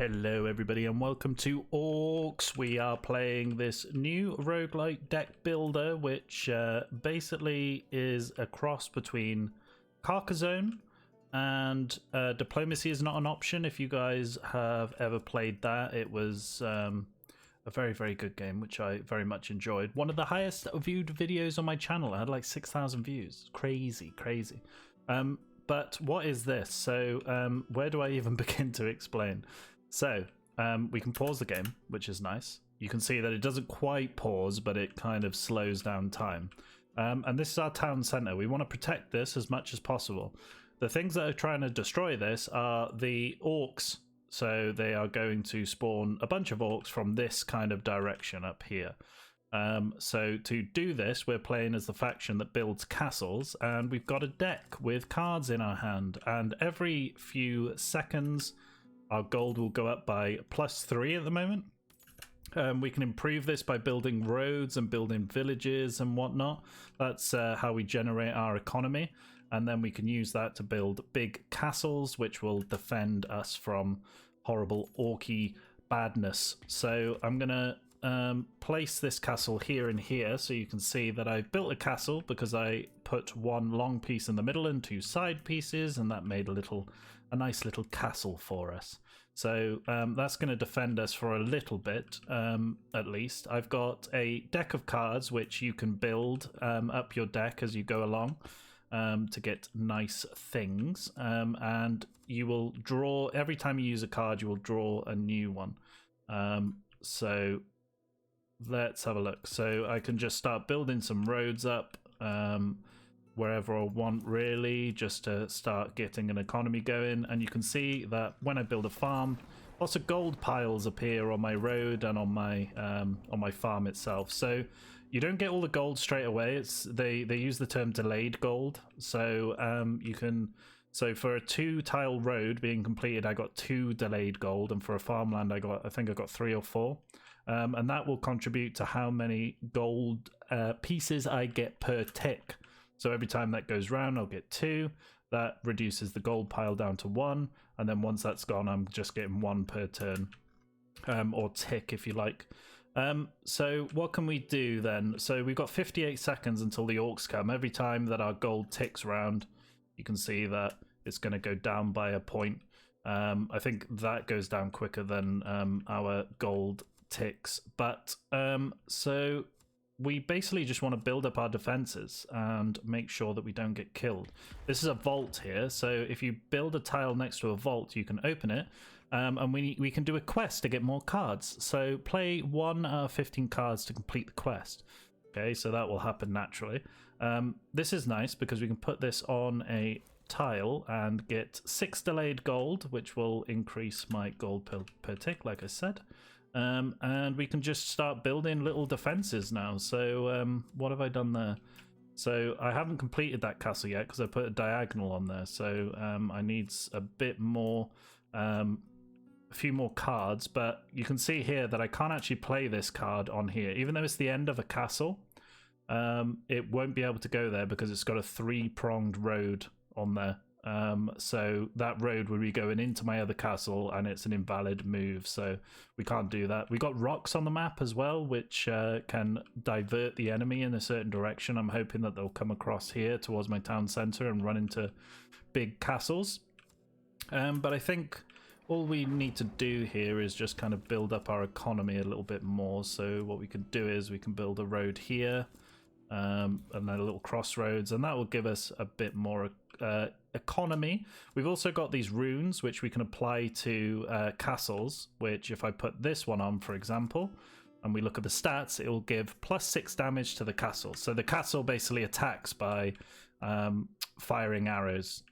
Hello everybody and welcome to ORX. We are playing this new roguelike deck builder which basically is a cross between Carcassonne and Diplomacy is not an option. If you guys have ever played that, it was a very good game which I very much enjoyed. One of the highest viewed videos on my channel. I had like 6,000 views. Crazy. But what is this? So where do I even begin to explain? So we can pause the game, which is nice. You can see that it doesn't quite pause, but it kind of slows down time. And this is our town center. We want to protect this as much as possible. The things that are trying to destroy this are the orcs. So they are going to spawn a bunch of orcs from this kind of direction up here. So to do this, we're playing as the faction that builds castles, and we've got a deck with cards in our hand. And every few seconds, our gold will go up by +3 at the moment. We can improve this by building roads and building villages and whatnot. That's how we generate our economy. And then we can use that to build big castles, which will defend us from horrible orky badness. So I'm going to place this castle here and here, so you can see that I built a castle because I put one long piece in the middle and two side pieces, and that made a nice little castle for us. So that's going to defend us for a little bit, at least. I've got a deck of cards which you can build up your deck as you go along to get nice things, and you will draw, every time you use a card you will draw a new one. So let's have a look. So I can just start building some roads up wherever I want, really, just to start getting an economy going. And you can see that when I build a farm, lots of gold piles appear on my road and on my farm itself. So you don't get all the gold straight away. It's they use the term delayed gold. So you can. So for a 2-tile road being completed, I got 2 delayed gold, and for a farmland, I think I got 3 or 4, and that will contribute to how many gold pieces I get per tick. So every time that goes round, I'll get 2. That reduces the gold pile down to 1, and then once that's gone, I'm just getting 1 per turn, or tick if you like. So what can we do then? So we've got 58 seconds until the orcs come. Every time that our gold ticks round, you can see that it's going to go down by a point. I think that goes down quicker than our gold ticks. But so we basically just want to build up our defenses and make sure that we don't get killed. This is a vault here, so if you build a tile next to a vault, you can open it, and we can do a quest to get more cards. So play 1 out of 15 cards to complete the quest. Okay, so that will happen naturally. This is nice because we can put this on a tile and get 6 delayed gold, which will increase my gold per tick, like I said. And we can just start building little defenses now. So what have I done there? So I haven't completed that castle yet because I put a diagonal on there. So I need a bit more, a few more cards. But you can see here that I can't actually play this card on here. Even though it's the end of a castle, it won't be able to go there because it's got a 3-pronged road on there. So that road would be going into my other castle, and it's an invalid move, so we can't do that. We got rocks on the map as well, which can divert the enemy in a certain direction. I'm hoping that they'll come across here towards my town center and run into big castles. But I think all we need to do here is just kind of build up our economy a little bit more. So what we can do is we can build a road here, and then a little crossroads, and that will give us a bit more economy. We've also got these runes which we can apply to castles, which if I put this one on, for example, and we look at the stats, it will give +6 damage to the castle. So the castle basically attacks by firing arrows,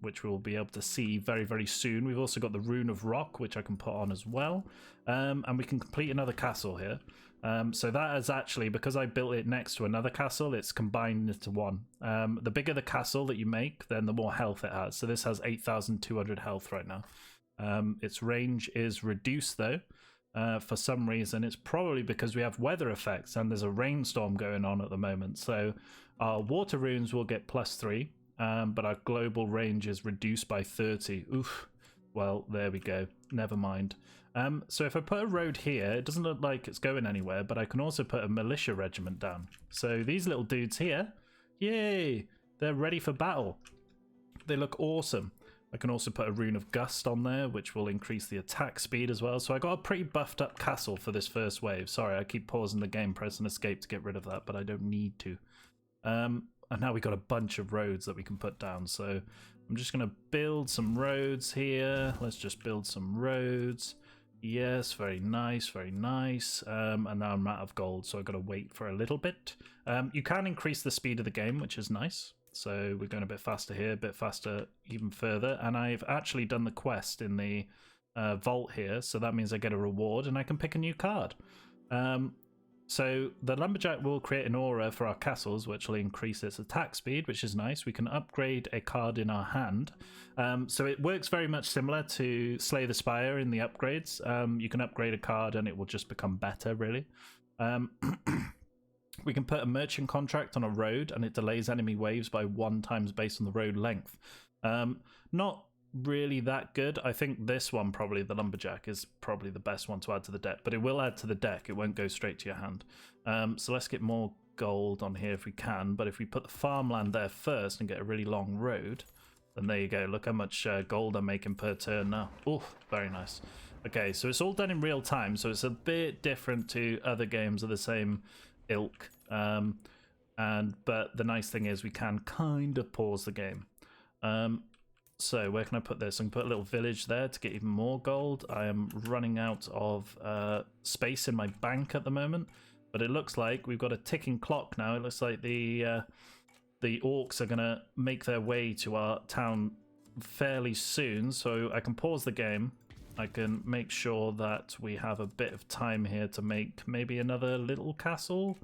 which we'll be able to see very soon. We've also got the rune of rock, which I can put on as well, and we can complete another castle here. So that is actually, because I built it next to another castle, it's combined into one. The bigger the castle that you make, then the more health it has. So this has 8,200 health right now. Its range is reduced though, for some reason. It's probably because we have weather effects and there's a rainstorm going on at the moment. So our water runes will get +3, but our global range is reduced by 30. Oof. Well, there we go. Never mind. So if I put a road here, it doesn't look like it's going anywhere, but I can also put a militia regiment down. So these little dudes here, yay, they're ready for battle. They look awesome. I can also put a rune of gust on there, which will increase the attack speed as well. So I got a pretty buffed up castle for this first wave. Sorry, I keep pausing the game, pressing escape to get rid of that, but I don't need to. And now we got a bunch of roads that we can put down. So I'm just going to build some roads here. Let's just build some roads. Yes, very nice, very nice. And now I'm out of gold, so I've got to wait for a little bit. You can increase the speed of the game, which is nice. So we're going a bit faster here, a bit faster even further. And I've actually done the quest in the vault here, so that means I get a reward and I can pick a new card. So the lumberjack will create an aura for our castles, which will increase its attack speed, which is nice. We can upgrade a card in our hand. So it works very much similar to Slay the Spire in the upgrades. You can upgrade a card and it will just become better, really. We can put a merchant contract on a road and it delays enemy waves by 1 times based on the road length. Not really that good. I think this one, probably the lumberjack, is probably the best one to add to the deck, but it will add to the deck. It won't go straight to your hand. So let's get more gold on here if we can, but if we put the farmland there first and get a really long road, then there you go. Look how much gold I'm making per turn now. Oh, very nice. Okay, so it's all done in real time, so it's a bit different to other games of the same ilk. But the nice thing is we can kind of pause the game. So where can I put this? I can put a little village there to get even more gold. I am running out of space in my bank at the moment, but it looks like we've got a ticking clock now. It looks like the orcs are going to make their way to our town fairly soon, so I can pause the game. I can make sure that we have a bit of time here to make maybe another little castle.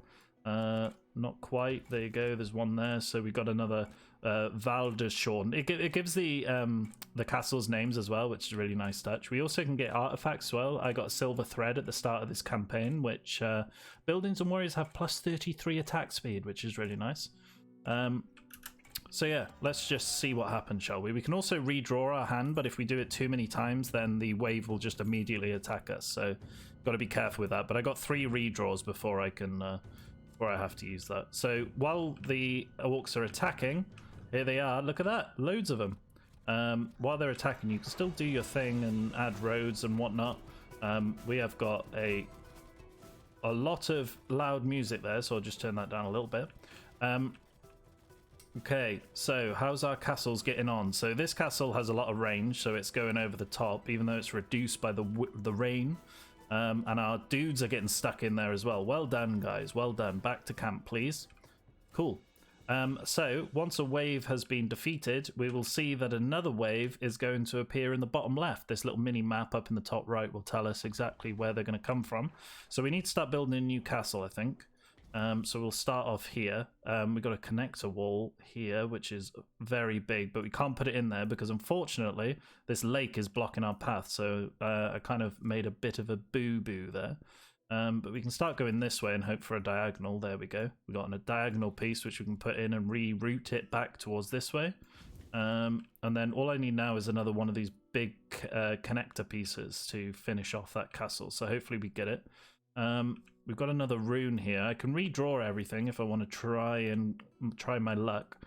Not quite. There you go. There's one there. So we got another Valdeshorn. It gives the castles names as well, which is a really nice touch. We also can get artifacts as well. I got a silver thread at the start of this campaign, which buildings and warriors have plus 33 attack speed, which is really nice. So yeah, let's just see what happens, shall we? We can also redraw our hand, but if we do it too many times, then the wave will just immediately attack us. So got to be careful with that. But I got 3 redraws before I can, before I have to use that. So while the orcs are attacking, here they are. Look at that, loads of them. While they're attacking, you can still do your thing and add roads and whatnot. We have got a lot of loud music there, so I'll just turn that down a little bit. Okay, so how's our castles getting on? So this castle has a lot of range, so it's going over the top, even though it's reduced by the rain. And our dudes are getting stuck in there as well. Well done, guys. Well done. Back to camp, please. Cool. So once a wave has been defeated, we will see that another wave is going to appear in the bottom left. This little mini map up in the top right will tell us exactly where they're going to come from. So we need to start building a new castle, I think. So we'll start off here. We've got a connector wall here, which is very big, but we can't put it in there because unfortunately this lake is blocking our path. So I kind of made a bit of a boo-boo there. But we can start going this way and hope for a diagonal. There we go. We've got a diagonal piece which we can put in and reroute it back towards this way. And then all I need now is another one of these big connector pieces to finish off that castle. So hopefully we get it. We've got another rune here. I can redraw everything if I want to try my luck.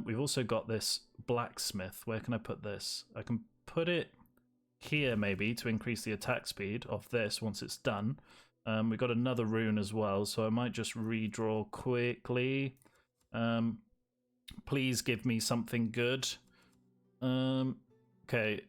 We've also got this blacksmith. Where can I put this? I can put it here maybe to increase the attack speed of this once it's done. We've got another rune as well, so I might just redraw quickly. Please give me something good. Okay.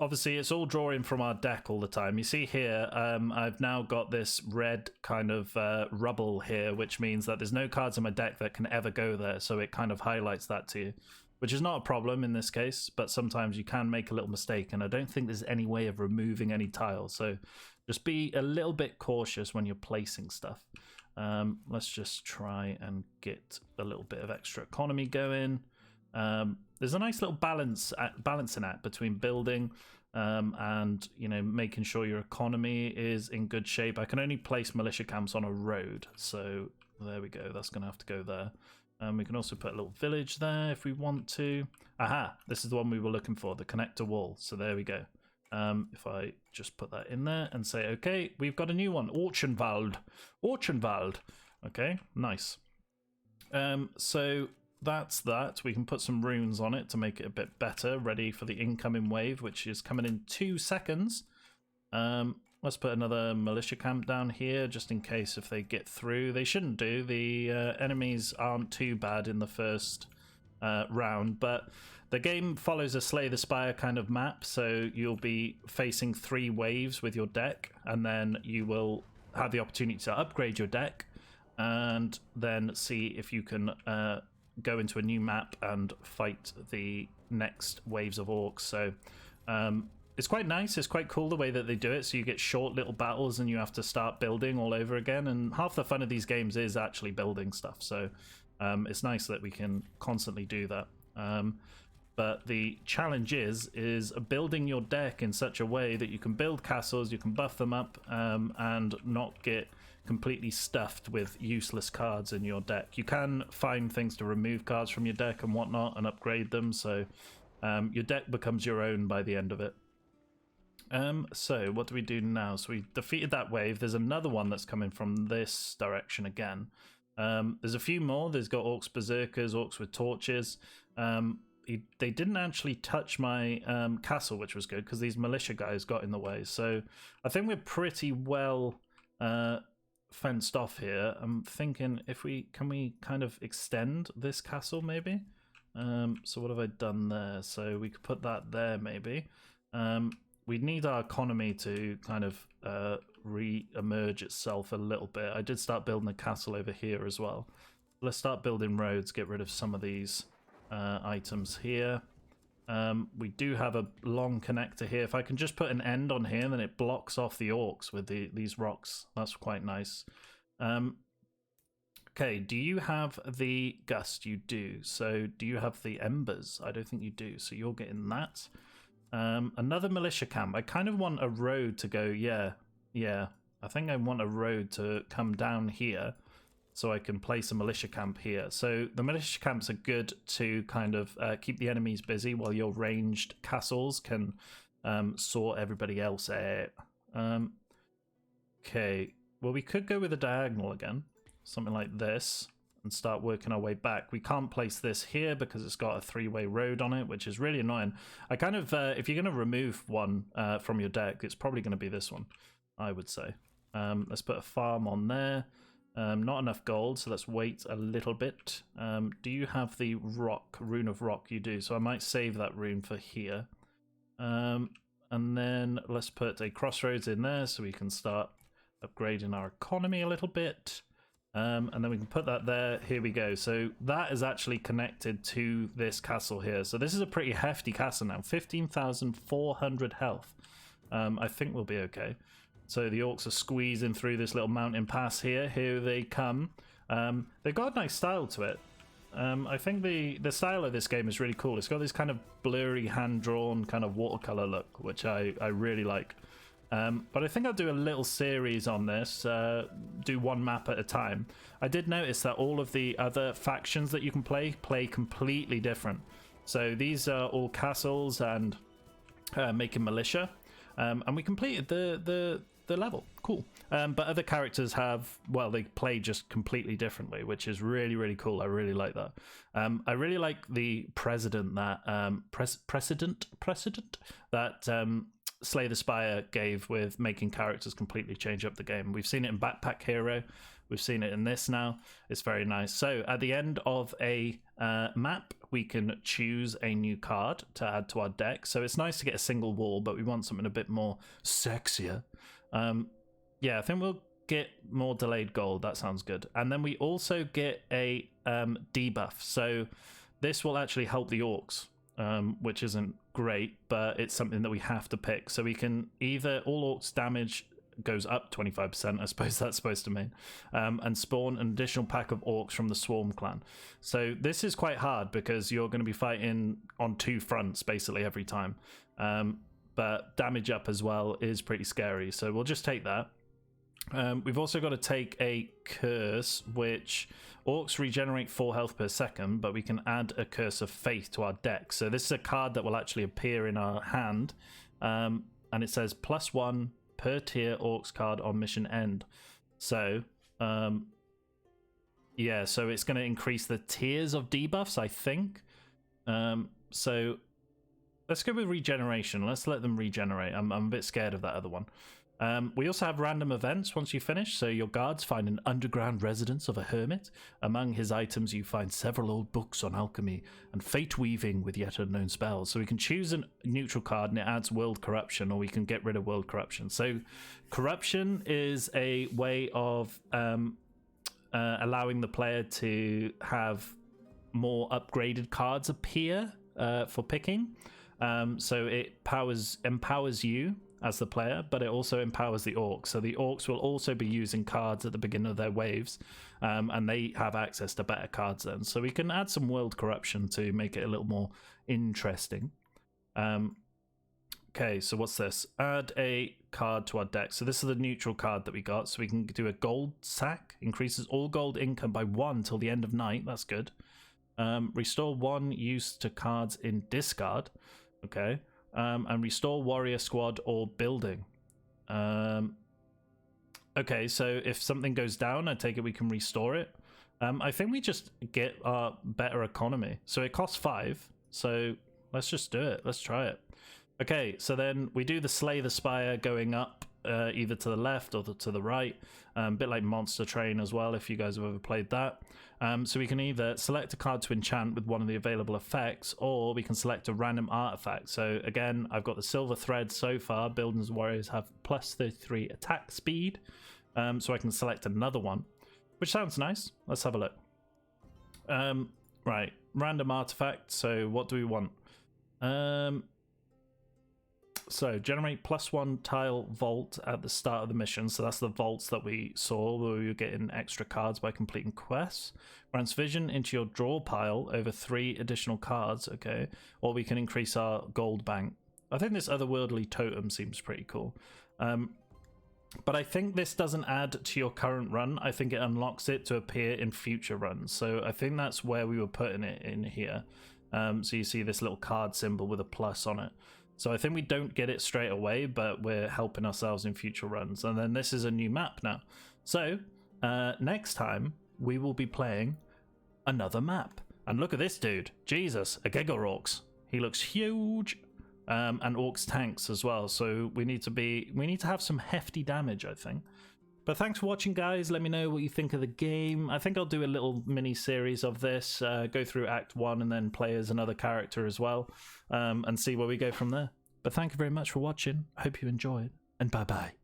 Obviously, it's all drawing from our deck all the time. You see here, I've now got this red kind of rubble here, which means that there's no cards in my deck that can ever go there. So it kind of highlights that to you, which is not a problem in this case, but sometimes you can make a little mistake. And I don't think there's any way of removing any tiles. So just be a little bit cautious when you're placing stuff. Let's just try and get a little bit of extra economy going. There's a nice little balancing act between building and, you know, making sure your economy is in good shape. I can only place militia camps on a road, so there we go. That's going to have to go there. We can also put a little village there if we want to. Aha, this is the one we were looking for, the connector wall. So there we go. If I just put that in there and say, okay, we've got a new one, Orchenwald. Okay, nice. So that's that. We can put some runes on it to make it a bit better, ready for the incoming wave, which is coming in 2 seconds. Let's put another militia camp down here, just in case if they get through. They shouldn't do. The enemies aren't too bad in the first round, but the game follows a Slay the Spire kind of map, so you'll be facing 3 waves with your deck, and then you will have the opportunity to upgrade your deck, and then see if you can go into a new map and fight the next waves of orcs. So it's quite nice, it's quite cool the way that they do it, so you get short little battles and you have to start building all over again, and half the fun of these games is actually building stuff, so it's nice that we can constantly do that. But the challenge is building your deck in such a way that you can build castles, you can buff them up, and not get completely stuffed with useless cards in your deck. You can find things to remove cards from your deck and whatnot and upgrade them, so your deck becomes your own by the end of it. So what do we do now? So we defeated that wave. There's another one that's coming from this direction again. There's a few more. There's got orcs berserkers, orcs with torches. They didn't actually touch my castle, which was good because these militia guys got in the way. So I think we're pretty well fenced off here. I'm thinking if can we kind of extend this castle maybe? So what have I done there? So we could put that there maybe. We need our economy to kind of re-emerge itself a little bit. I did start building a castle over here as well. Let's start building roads, get rid of some of these items here. We do have a long connector here. If I can just put an end on here, then it blocks off the orcs with these rocks. That's quite nice. Okay, do you have the gust? You do. So do you have the embers? I don't think you do. So you're getting that. Another militia camp. I kind of want a road to go. Yeah. I think I want a road to come down here so I can place a militia camp here. So the militia camps are good to kind of keep the enemies busy while your ranged castles can sort everybody else out. Okay, well, we could go with a diagonal again, something like this, and start working our way back. We can't place this here because it's got a 3-way road on it, which is really annoying. I kind of, if you're going to remove one from your deck, it's probably going to be this one, I would say. Let's put a farm on there. Not enough gold, so let's wait a little bit. Do you have the rune of rock? You do, so I might save that rune for here. And then let's put a crossroads in there so we can start upgrading our economy a little bit. And then we can put that there. Here we go. So that is actually connected to this castle here. So this is a pretty hefty castle now. 15,400 health. I think we'll be okay. So the orcs are squeezing through this little mountain pass here. Here they come. They've got a nice style to it. I think the style of this game is really cool. It's got this kind of blurry, hand-drawn kind of watercolor look, which I really like. But I think I'll do a little series on this, do one map at a time. I did notice that all of the other factions that you can play completely different. So these are all castles and making militia. And we completed the level. Cool. But other characters have, well, they play just completely differently, which is really, really cool. I really like that. I really like the precedent that Slay the Spire gave with making characters completely change up the game. We've seen it in Backpack Hero. We've seen it in this now. It's very nice. So at the end of a map, we can choose a new card to add to our deck. So it's nice to get a single wall, but we want something a bit more sexier. Yeah, I think we'll get more delayed gold. That sounds good. And then we also get a debuff. So this will actually help the orcs, which isn't great, but it's something that we have to pick. So we can either all orcs damage goes up 25%, I suppose that's supposed to mean, and spawn an additional pack of orcs from the Swarm clan. So this is quite hard because you're going to be fighting on 2 fronts basically every time. But damage up as well is pretty scary, so we'll just take that. We've also got to take a curse, which orcs regenerate 4 health per second, but we can add a curse of faith to our deck. So this is a card that will actually appear in our hand, and it says +1 per tier orcs card on mission end. So yeah, so it's going to increase the tiers of debuffs, I think. So let's go with regeneration. Let's let them regenerate. I'm a bit scared of that other one. We also have random events once you finish. So your guards find an underground residence of a hermit. Among his items, you find several old books on alchemy and fate weaving with yet unknown spells. So we can choose a neutral card and it adds world corruption, or we can get rid of world corruption. So corruption is a way of allowing the player to have more upgraded cards appear for picking. So it empowers you as the player, but it also empowers the orcs. So the orcs will also be using cards at the beginning of their waves, and they have access to better cards then. So we can add some world corruption to make it a little more interesting. Okay, so what's this? Add a card to our deck. So this is the neutral card that we got. So we can do a gold sack, increases all gold income by 1 till the end of night. That's good. Restore 1 use to cards in discard. Okay. And restore warrior squad or building. Okay, so if something goes down, I take it we can restore it. I think we just get our better economy. So it costs 5. So let's just do it. Let's try it. Okay, so then we do the Slay the Spire going up either to the left or to the right. A bit like Monster Train as well, if you guys have ever played that. So we can either select a card to enchant with one of the available effects, or we can select a random artifact. So again, I've got the silver thread so far. Buildings warriors have +33 attack speed. So I can select another one, which sounds nice. Let's have a look. Right, random artifact. So what do we want? So generate +1 tile vault at the start of the mission. So that's the vaults that we saw where we were getting extra cards by completing quests. Grants vision into your draw pile over 3 additional cards. Okay, or we can increase our gold bank. I think this otherworldly totem seems pretty cool. But I think this doesn't add to your current run. I think it unlocks it to appear in future runs. So I think that's where we were putting it in here. So you see this little card symbol with a plus on it. So I think we don't get it straight away, but we're helping ourselves in future runs. And then this is a new map now. So next time we will be playing another map. And look at this dude. Jesus, a Giga Orcs. He looks huge. And Orcs tanks as well. So we need to have some hefty damage, I think. But thanks for watching, guys. Let me know what you think of the game. I think I'll do a little mini series of this, go through Act 1 and then play as another character as well, and see where we go from there. But thank you very much for watching. I hope you enjoyed, and bye-bye.